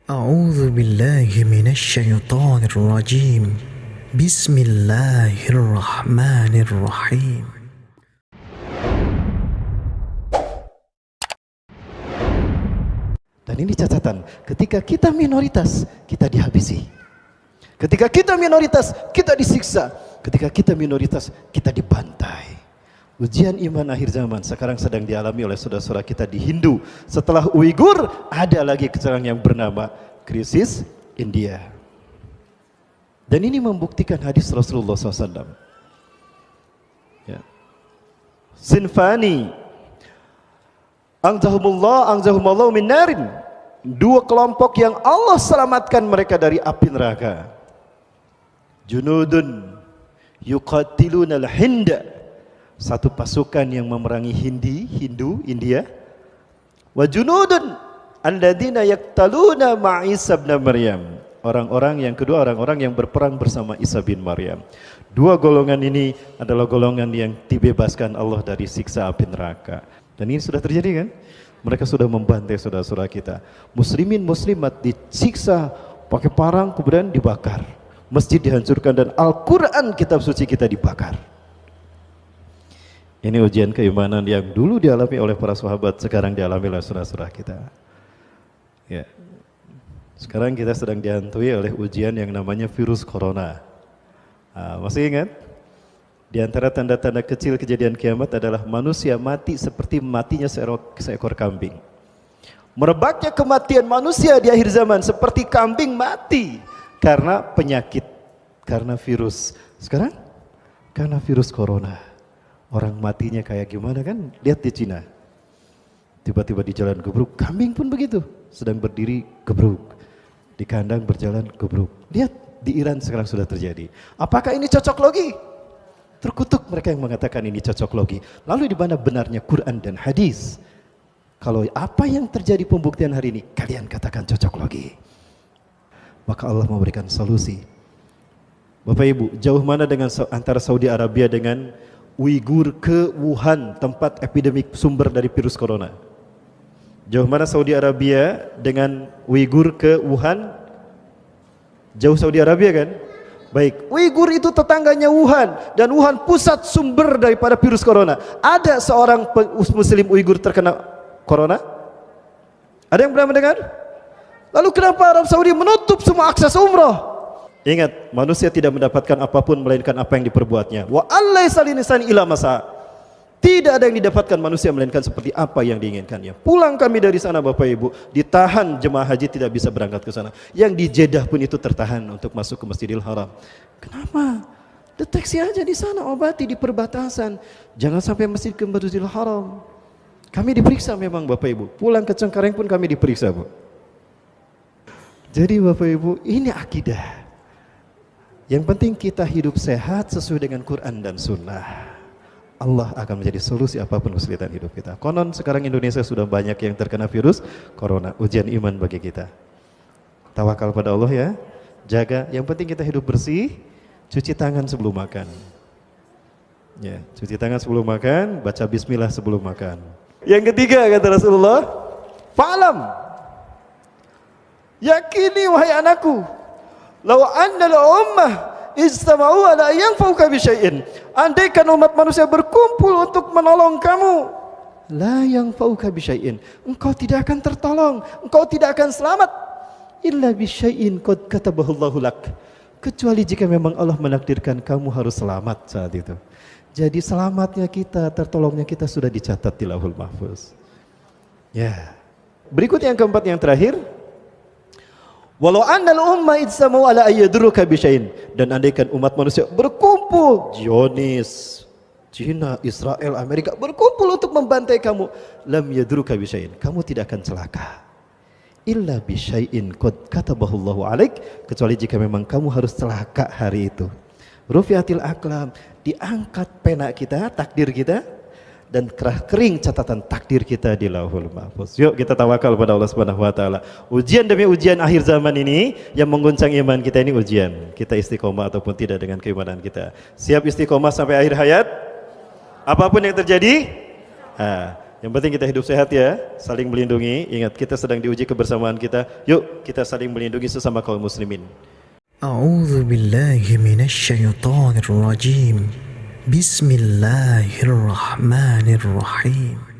أعوذ بالله من الشيطان الرجيم بسم الله الرحمن الرحيم Dan ini catatan, ketika kita minoritas, kita dihabisi. Ketika kita minoritas, kita disiksa. Ketika kita minoritas, kita dibantai. Ujian iman akhir zaman sekarang sedang dialami oleh saudara-saudara kita di Hindu. Setelah Uighur, ada lagi sekarang yang bernama krisis India. Dan ini membuktikan hadis Rasulullah SAW. Ya. Sinfani Anzahumallahu min narin. Dua kelompok yang Allah selamatkan mereka dari api neraka. Junudun yuqatiluna al-Hinda. Satu pasukan yang memerangi Hindu, India. Wa junudun alladzina yaqtaluna ma Isa bin Maryam. Orang-orang yang kedua, orang-orang yang berperang bersama Isa bin Maryam. Dua golongan ini adalah golongan yang dibebaskan Allah dari siksa api neraka. Dan ini sudah terjadi kan? Mereka sudah membantai saudara-saudara kita. Muslimin muslimat disiksa pakai parang kemudian dibakar. Masjid dihancurkan dan Al-Quran kitab suci kita dibakar. Ini ujian keimanan yang dulu dialami oleh para sahabat, sekarang dialami oleh saudara-saudara kita. Ya. Sekarang kita sedang dihantui oleh ujian yang namanya virus corona. Masih ingat? Di antara tanda-tanda kecil kejadian kiamat adalah manusia mati seperti matinya seekor kambing. Merebaknya kematian manusia di akhir zaman seperti kambing mati karena penyakit, karena virus. Sekarang karena virus corona. Orang matinya kayak gimana kan? Lihat di Cina. Tiba-tiba di jalan gebruk, kambing pun begitu. Sedang berdiri gebruk. Di kandang berjalan gebruk. Lihat di Iran sekarang sudah terjadi. Apakah ini cocok logi? Terkutuk mereka yang mengatakan ini cocok logi. Lalu di mana benarnya Quran dan hadis? Kalau apa yang terjadi pembuktian hari ini, kalian katakan cocok logi. Maka Allah memberikan solusi. Bapak Ibu, jauh mana dengan antara Saudi Arabia dengan Uighur ke Wuhan, tempat epidemik sumber dari virus corona? Jauh mana Saudi Arabia dengan Uighur ke Wuhan? Jauh Saudi Arabia kan? Baik, Uighur itu tetangganya Wuhan, dan Wuhan pusat sumber daripada virus corona. Ada seorang muslim Uighur terkena corona? Ada yang pernah mendengar? Lalu kenapa Arab Saudi menutup semua akses umroh? Ingat, manusia tidak mendapatkan apapun melainkan apa yang diperbuatnya. Wa allaisa linsani illa masa. Tidak ada yang didapatkan manusia melainkan seperti apa yang diinginkannya. Pulang kami dari sana Bapak Ibu, ditahan jemaah haji tidak bisa berangkat ke sana. Yang di Jeddah pun itu tertahan untuk masuk ke Masjidil Haram. Kenapa? Deteksi aja di sana, obati di perbatasan. Jangan sampai masjid ke Masjidil Haram. Kami diperiksa memang Bapak Ibu. Pulang ke Cengkareng pun kami diperiksa Bu. Jadi Bapak Ibu, ini akidah. Yang penting kita hidup sehat sesuai dengan Quran dan Sunnah. Allah akan menjadi solusi apapun kesulitan hidup kita. Konon sekarang Indonesia sudah banyak yang terkena virus corona. Ujian iman bagi kita. Tawakal pada Allah ya. Jaga, yang penting kita hidup bersih. Cuci tangan sebelum makan. Ya, cuci tangan sebelum makan, baca bismillah sebelum makan. Yang ketiga kata Rasulullah, fa'lam. Yakini wahai anakku, law anna al-ummah ijtama'u ala yanfa'uka bi syai'in. Andaikan umat manusia berkumpul untuk menolong kamu, la yanfa'uka bi syai'in. Engkau tidak akan tertolong, engkau tidak akan selamat illa bi syai'in qad katabahu Allahu lak. Kecuali jika memang Allah menakdirkan kamu harus selamat saat itu. Jadi selamatnya kita, tertolongnya kita sudah dicatat di Lauhul Mahfuz. Ya. Berikut yang keempat yang terakhir. Walau annal umma ijtama'u ala ayyadruka bi syai'in, dan andaikan umat manusia berkumpul, Zionis, Cina, Israel, Amerika berkumpul untuk membantai kamu, lam yadruka bi syai'in, kamu tidak akan celaka. Illa bi syai'in qad katabahu Allahu alaik, kecuali jika memang kamu harus celaka hari itu. Rufiatil aqlam, diangkat pena kita, takdir kita, dan kerah kering catatan takdir kita di Lauhul Mahfuz. Yuk kita tawakal pada Allah Subhanahu wa taala. Ujian demi ujian akhir zaman ini yang mengguncang iman kita, ini ujian. Kita istiqomah ataupun tidak dengan keimanan kita. Siap istiqomah sampai akhir hayat? Apapun yang terjadi? Yang penting kita hidup sehat ya, saling melindungi. Ingat, kita sedang diuji kebersamaan kita. Yuk, kita saling melindungi sesama kaum muslimin. أعوذ بالله من الشيطان الرجيم بسم الله الرحمن الرحيم